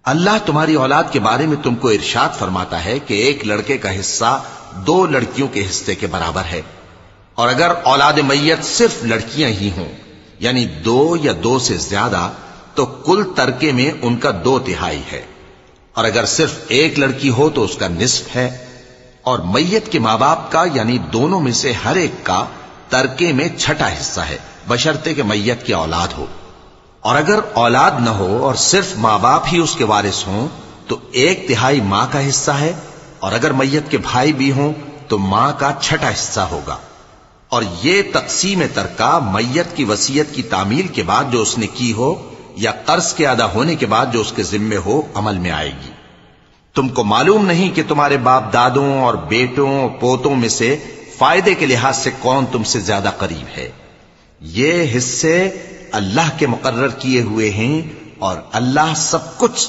اللہ تمہاری اولاد کے بارے میں تم کو ارشاد فرماتا ہے کہ ایک لڑکے کا حصہ 2 لڑکیوں کے حصے کے برابر ہے، اور اگر اولاد میت صرف لڑکیاں ہی ہوں یعنی 2 یا 2 سے زیادہ تو کل ترکے میں ان کا 2/3 ہے، اور اگر صرف ایک لڑکی ہو تو اس کا نصف ہے، اور میت کے ماں باپ کا یعنی دونوں میں سے ہر ایک کا ترکے میں 6واں حصہ ہے، بشرطے کہ میت کی اولاد ہو، اور اگر اولاد نہ ہو اور صرف ماں باپ ہی اس کے وارث ہوں تو 1/3 ماں کا حصہ ہے، اور اگر میت کے بھائی بھی ہوں تو ماں کا 6واں حصہ ہوگا۔ اور یہ تقسیم ترکہ میت کی وصیت کی تعمیل کے بعد جو اس نے کی ہو یا قرض کے ادا ہونے کے بعد جو اس کے ذمے ہو عمل میں آئے گی۔ تم کو معلوم نہیں کہ تمہارے باپ دادوں اور بیٹوں اور پوتوں میں سے فائدے کے لحاظ سے کون تم سے زیادہ قریب ہے؟ یہ حصے اللہ کے مقرر کیے ہوئے ہیں اور اللہ سب کچھ